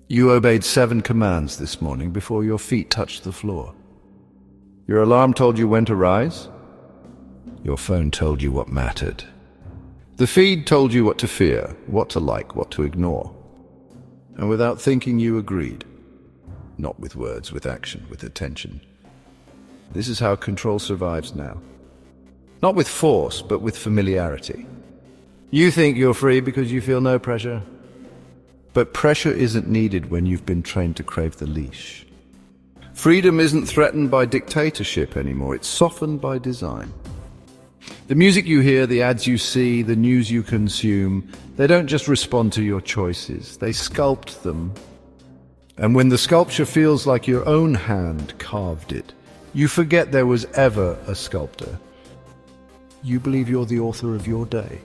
You obeyed 7 commands this morning before your feet touched the floor. Your alarm told you when to rise. Your phone told you what mattered. The feed told you what to fear, what to like, what to ignore. And without thinking, you agreed. Not with words, with action, with attention. This is how control survives now. Not with force, but with familiarity. You think you're free because you feel no pressure. But pressure isn't needed when you've been trained to crave the leash. Freedom isn't threatened by dictatorship anymore, it's softened by design. The music you hear, the ads you see, the news you consume, they don't just respond to your choices, they sculpt them. And when the sculpture feels like your own hand carved it, you forget there was ever a sculptor. You believe you're the author of your day.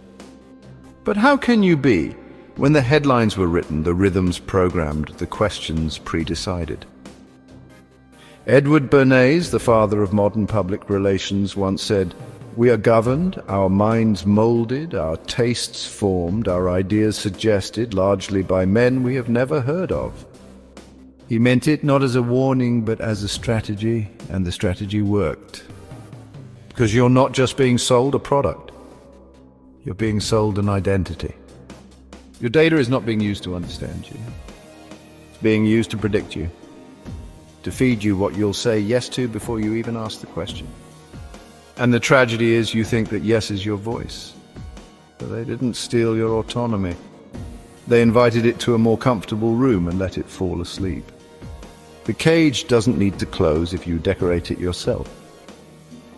But how can you be when the headlines were written, the rhythms programmed, the questions pre-decided? Edward Bernays, the father of modern public relations, once said, "We are governed, our minds molded, our tastes formed, our ideas suggested, largely by men we have never heard of." He meant it not as a warning, but as a strategy, and the strategy worked. Because you're not just being sold a product, you're being sold an identity. Your data is not being used to understand you. It's being used to predict you, to feed you what you'll say yes to before you even ask the question. And the tragedy is you think that yes is your voice. But they didn't steal your autonomy. They invited it to a more comfortable room and let it fall asleep. The cage doesn't need to close if you decorate it yourself.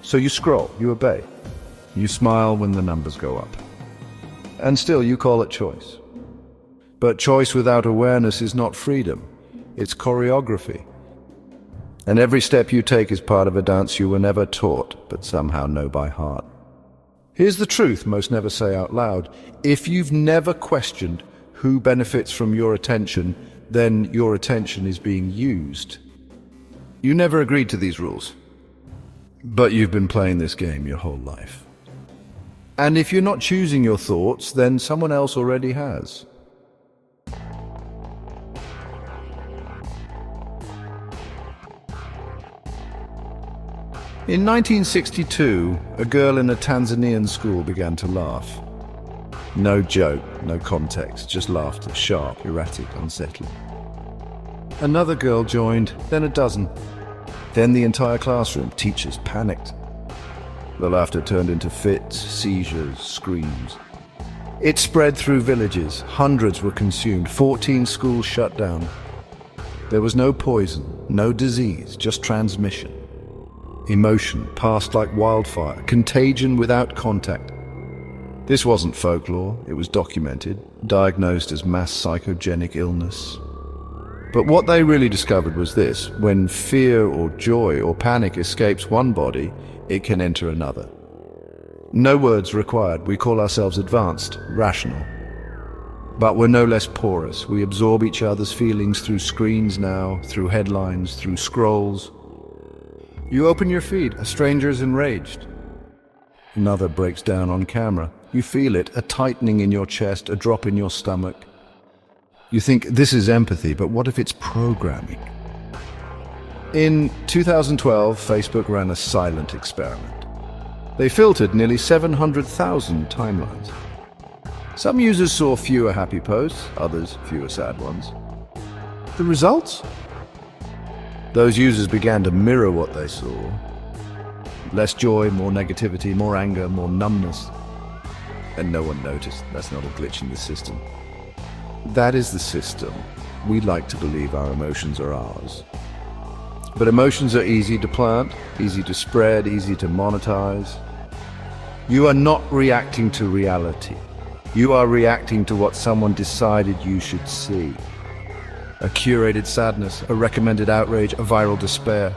So you scroll, you obey. You smile when the numbers go up. And still you call it choice. But choice without awareness is not freedom. It's choreography. And every step you take is part of a dance you were never taught, but somehow know by heart. Here's the truth most never say out loud. If you've never questioned who benefits from your attention, then your attention is being used. You never agreed to these rules, but you've been playing this game your whole life. And if you're not choosing your thoughts, then someone else already has. In 1962, a girl in a Tanzanian school began to laugh. No joke, no context, just laughter, sharp, erratic, unsettling. Another girl joined, then a dozen. Then the entire classroom, teachers panicked. The laughter turned into fits, seizures, screams. It spread through villages, hundreds were consumed, 14 schools shut down. There was no poison, no disease, just transmission. Emotion passed like wildfire, contagion without contact. This wasn't folklore, it was documented, diagnosed as mass psychogenic illness. But what they really discovered was this: when fear or joy or panic escapes one body, it can enter another. No words required, we call ourselves advanced, rational. But we're no less porous, we absorb each other's feelings through screens now, through headlines, through scrolls. You open your feed, a stranger is enraged. Another breaks down on camera. You feel it, a tightening in your chest, a drop in your stomach. You think this is empathy, but what if it's programming? In 2012, Facebook ran a silent experiment. They filtered nearly 700,000 timelines. Some users saw fewer happy posts, others fewer sad ones. The results? Those users began to mirror what they saw. Less joy, more negativity, more anger, more numbness. And no one noticed. That's not a glitch in the system. That is the system. We like to believe our emotions are ours. But emotions are easy to plant, easy to spread, easy to monetize. You are not reacting to reality. You are reacting to what someone decided you should see. A curated sadness, a recommended outrage, a viral despair.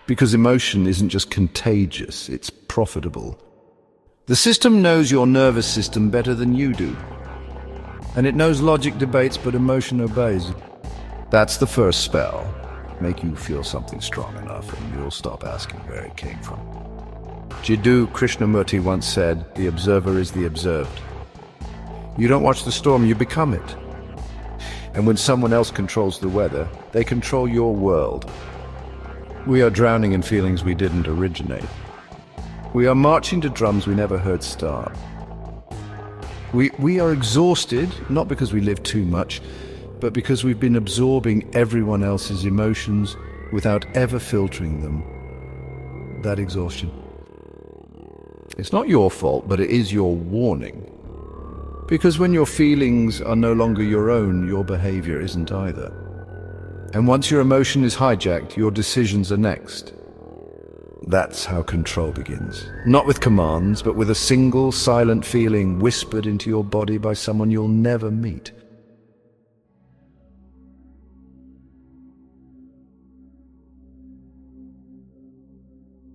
Because emotion isn't just contagious, it's profitable. The system knows your nervous system better than you do. And it knows logic debates, but emotion obeys. That's the first spell. Make you feel something strong enough and you'll stop asking where it came from. Jiddu Krishnamurti once said, "The observer is the observed." You don't watch the storm, you become it. And when someone else controls the weather, they control your world. We are drowning in feelings we didn't originate. We are marching to drums we never heard start. We are exhausted, not because we live too much, but because we've been absorbing everyone else's emotions without ever filtering them. That exhaustion. It's not your fault, but it is your warning. Because when your feelings are no longer your own, your behavior isn't either. And once your emotion is hijacked, your decisions are next. That's how control begins. Not with commands, but with a single silent feeling whispered into your body by someone you'll never meet.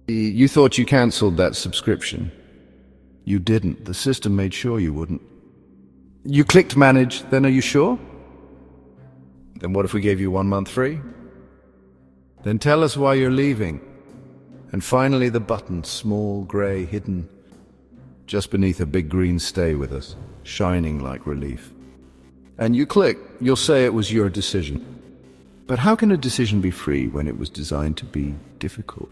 You thought you cancelled that subscription. You didn't. The system made sure you wouldn't. You clicked manage, then are you sure? Then what if we gave you 1 month free? Then tell us why you're leaving. And finally the button, small, grey, hidden, just beneath a big green stay with us, shining like relief. And you click, you'll say it was your decision. But how can a decision be free when it was designed to be difficult?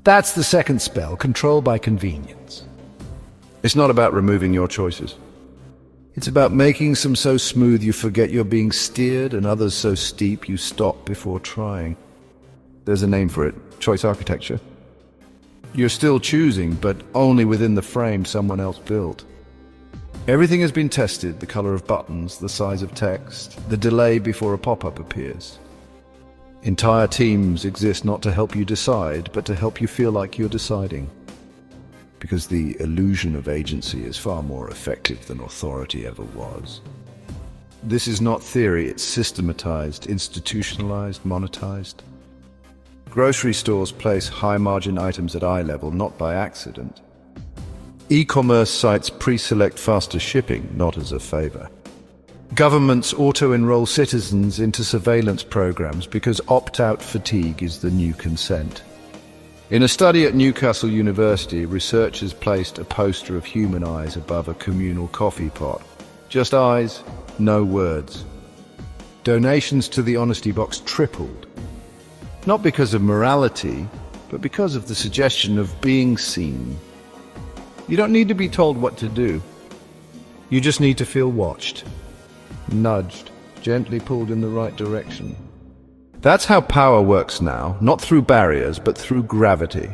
That's the second spell, control by convenience. It's not about removing your choices. It's about making some so smooth you forget you're being steered and others so steep you stop before trying. There's a name for it, choice architecture. You're still choosing, but only within the frame someone else built. Everything has been tested, the color of buttons, the size of text, the delay before a pop-up appears. Entire teams exist not to help you decide, but to help you feel like you're deciding. Because the illusion of agency is far more effective than authority ever was. This is not theory, it's systematized, institutionalized, monetized. Grocery stores place high-margin items at eye level, not by accident. E-commerce sites pre-select faster shipping, not as a favor. Governments auto-enroll citizens into surveillance programs because opt-out fatigue is the new consent. In a study at Newcastle University, researchers placed a poster of human eyes above a communal coffee pot. Just eyes, no words. Donations to the honesty box tripled. Not because of morality, but because of the suggestion of being seen. You don't need to be told what to do. You just need to feel watched, nudged, gently pulled in the right direction. That's how power works now, not through barriers, but through gravity.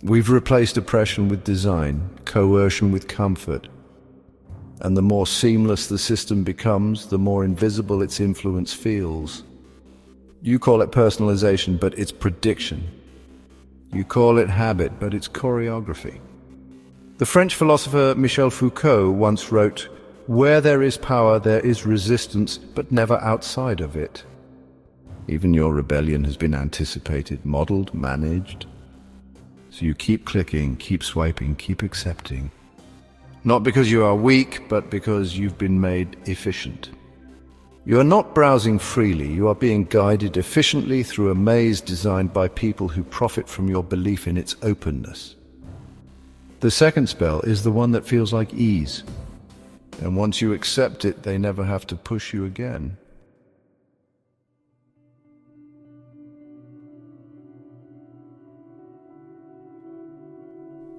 We've replaced oppression with design, coercion with comfort. And the more seamless the system becomes, the more invisible its influence feels. You call it personalization, but it's prediction. You call it habit, but it's choreography. The French philosopher Michel Foucault once wrote, "Where there is power, there is resistance, but never outside of it." Even your rebellion has been anticipated, modeled, managed. So you keep clicking, keep swiping, keep accepting. Not because you are weak, but because you've been made efficient. You are not browsing freely, you are being guided efficiently through a maze designed by people who profit from your belief in its openness. The second spell is the one that feels like ease. And once you accept it, they never have to push you again.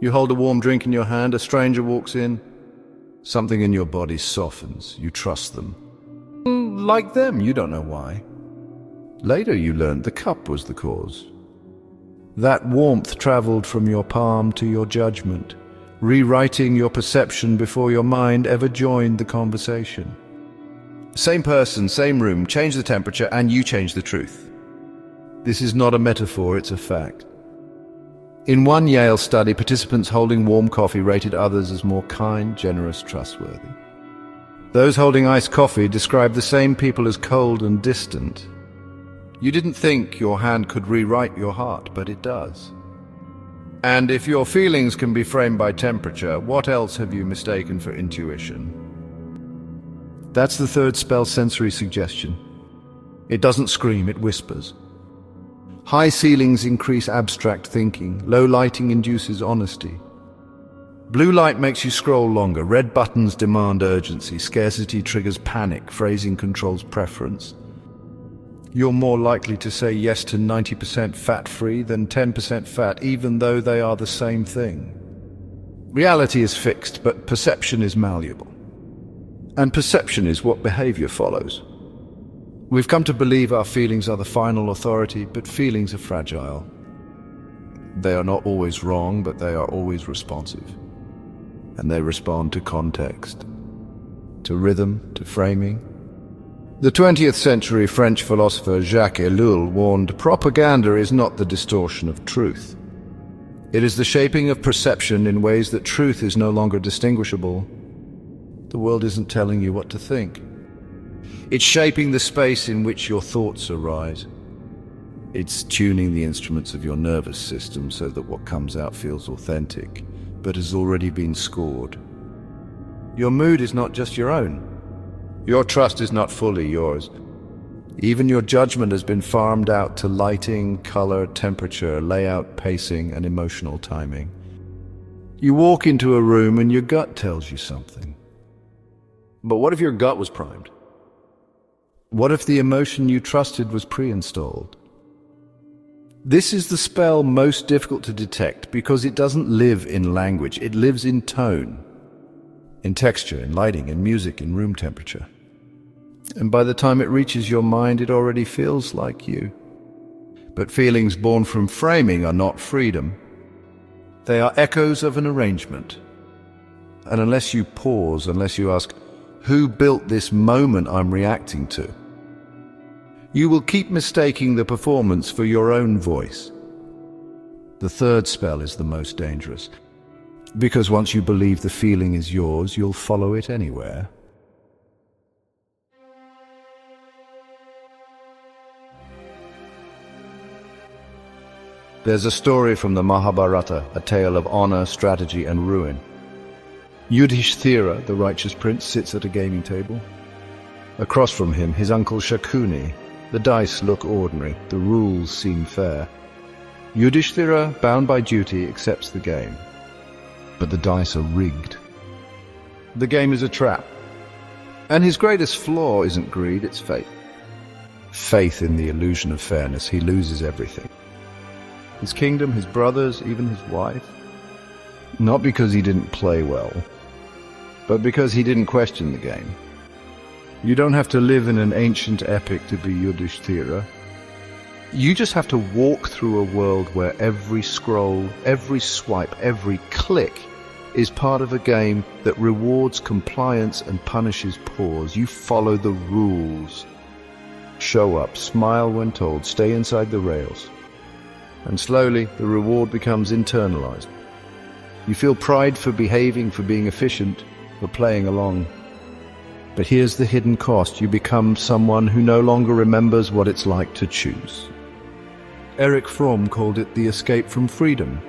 You hold a warm drink in your hand, a stranger walks in. Something in your body softens, you trust them. Like them, you don't know why. Later you learned the cup was the cause. That warmth traveled from your palm to your judgment, rewriting your perception before your mind ever joined the conversation. Same person, same room, change the temperature and you change the truth. This is not a metaphor, it's a fact. In one Yale study, participants holding warm coffee rated others as more kind, generous, trustworthy. Those holding iced coffee described the same people as cold and distant. You didn't think your hand could rewrite your heart, but it does. And if your feelings can be framed by temperature, what else have you mistaken for intuition? That's the third spell, sensory suggestion. It doesn't scream, it whispers. High ceilings increase abstract thinking, low lighting induces honesty. Blue light makes you scroll longer. Red buttons demand urgency. Scarcity triggers panic. Phrasing controls preference. You're more likely to say yes to 90% fat-free than 10% fat, even though they are the same thing. Reality is fixed, but perception is malleable. And perception is what behavior follows. We've come to believe our feelings are the final authority, but feelings are fragile. They are not always wrong, but they are always responsive. And they respond to context, to rhythm, to framing. The 20th century French philosopher Jacques Ellul warned, propaganda is not the distortion of truth. It is the shaping of perception in ways that truth is no longer distinguishable. The world isn't telling you what to think. It's shaping the space in which your thoughts arise. It's tuning the instruments of your nervous system so that what comes out feels authentic, but has already been scored. Your mood is not just your own. Your trust is not fully yours. Even your judgment has been farmed out to lighting, color, temperature, layout, pacing, and emotional timing. You walk into a room and your gut tells you something. But what if your gut was primed? What if the emotion you trusted was pre-installed? This is the spell most difficult to detect because it doesn't live in language. It lives in tone, in texture, in lighting, in music, in room temperature. And by the time it reaches your mind, it already feels like you. But feelings born from framing are not freedom. They are echoes of an arrangement. And unless you pause, unless you ask, who built this moment I'm reacting to? You will keep mistaking the performance for your own voice. The third spell is the most dangerous, because once you believe the feeling is yours, you'll follow it anywhere. There's a story from the Mahabharata, a tale of honor, strategy, and ruin. Yudhishthira, the righteous prince, sits at a gaming table. Across from him, his uncle Shakuni. The dice look ordinary, the rules seem fair. Yudhishthira, bound by duty, accepts the game. But the dice are rigged. The game is a trap. And his greatest flaw isn't greed, it's faith. Faith in the illusion of fairness. He loses everything. His kingdom, his brothers, even his wife. Not because he didn't play well, but because he didn't question the game. You don't have to live in an ancient epic to be Yudhishthira. You just have to walk through a world where every scroll, every swipe, every click is part of a game that rewards compliance and punishes pause. You follow the rules. Show up, smile when told, stay inside the rails. And slowly, the reward becomes internalized. You feel pride for behaving, for being efficient, for playing along. But here's the hidden cost. You become someone who no longer remembers what it's like to choose. Erich Fromm called it the escape from freedom.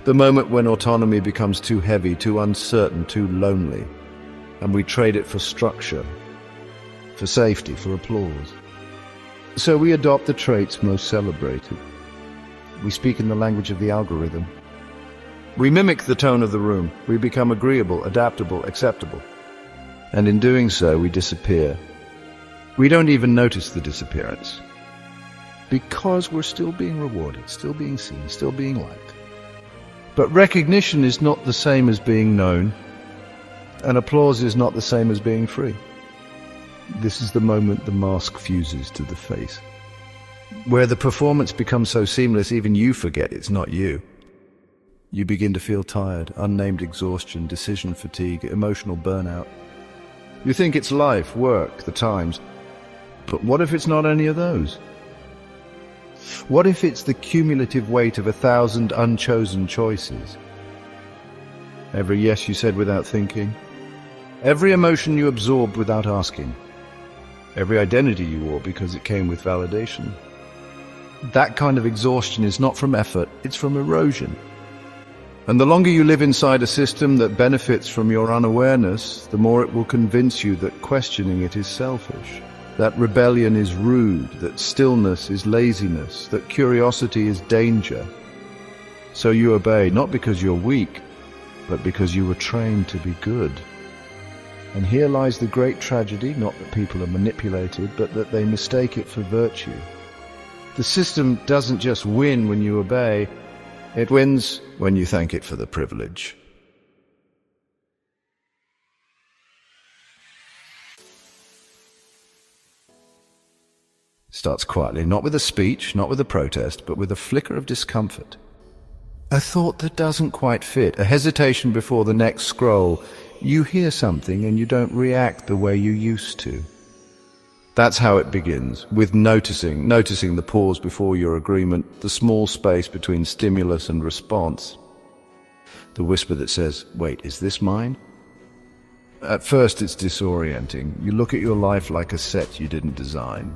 The moment when autonomy becomes too heavy, too uncertain, too lonely, and we trade it for structure, for safety, for applause. So we adopt the traits most celebrated. We speak in the language of the algorithm. We mimic the tone of the room. We become agreeable, adaptable, acceptable. And in doing so, we disappear. We don't even notice the disappearance, because we're still being rewarded, still being seen, still being liked. But recognition is not the same as being known, and applause is not the same as being free. This is the moment the mask fuses to the face, where the performance becomes so seamless even you forget it's not you. You begin to feel tired, unnamed exhaustion, decision fatigue, emotional burnout. You think it's life, work, the times. But what if it's not any of those? What if it's the cumulative weight of 1,000 unchosen choices? Every yes you said without thinking. Every emotion you absorbed without asking. Every identity you wore because it came with validation. That kind of exhaustion is not from effort, it's from erosion. And the longer you live inside a system that benefits from your unawareness, the more it will convince you that questioning it is selfish, that rebellion is rude, that stillness is laziness, that curiosity is danger. So you obey, not because you're weak, but because you were trained to be good. And here lies the great tragedy, not that people are manipulated, but that they mistake it for virtue. The system doesn't just win when you obey, it wins when you thank it for the privilege. Starts quietly, not with a speech, not with a protest, but with a flicker of discomfort. A thought that doesn't quite fit, a hesitation before the next scroll. You hear something and you don't react the way you used to. That's how it begins, with noticing the pause before your agreement, the small space between stimulus and response. The whisper that says, wait, is this mine? At first it's disorienting. You look at your life like a set you didn't design.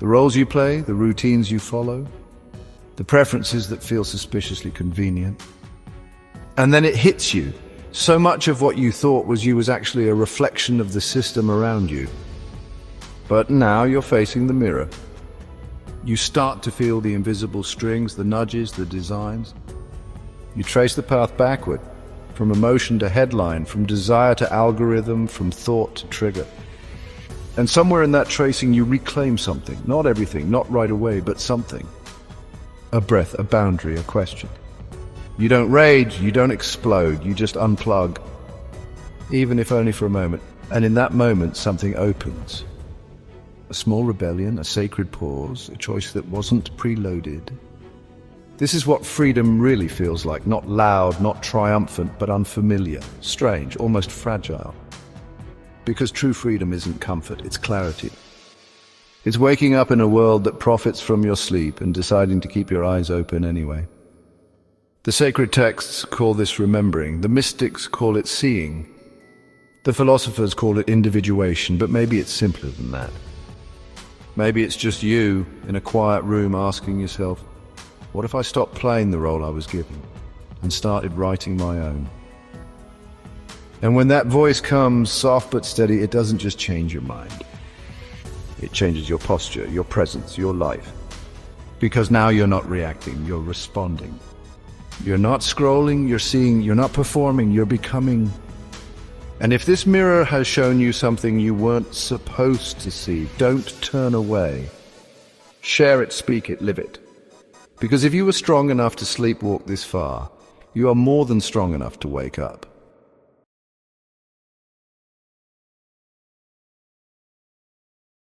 The roles you play, the routines you follow, the preferences that feel suspiciously convenient. And then it hits you. So much of what you thought was you was actually a reflection of the system around you. But now you're facing the mirror. You start to feel the invisible strings, the nudges, the designs. You trace the path backward, from emotion to headline, from desire to algorithm, from thought to trigger. And somewhere in that tracing you reclaim something. Not everything, not right away, but something. A breath, a boundary, a question. You don't rage, you don't explode, you just unplug. Even if only for a moment. And in that moment, something opens. A small rebellion, a sacred pause, a choice that wasn't preloaded. This is what freedom really feels like. Not loud, not triumphant, but unfamiliar, strange, almost fragile. Because true freedom isn't comfort, it's clarity. It's waking up in a world that profits from your sleep and deciding to keep your eyes open anyway. The sacred texts call this remembering. The mystics call it seeing. The philosophers call it individuation, but maybe it's simpler than that. Maybe it's just you in a quiet room asking yourself, what if I stopped playing the role I was given and started writing my own? And when that voice comes, soft but steady, it doesn't just change your mind. It changes your posture, your presence, your life. Because now you're not reacting, you're responding. You're not scrolling, you're seeing, you're not performing, you're becoming. And if this mirror has shown you something you weren't supposed to see, don't turn away. Share it, speak it, live it. Because if you were strong enough to sleepwalk this far, you are more than strong enough to wake up.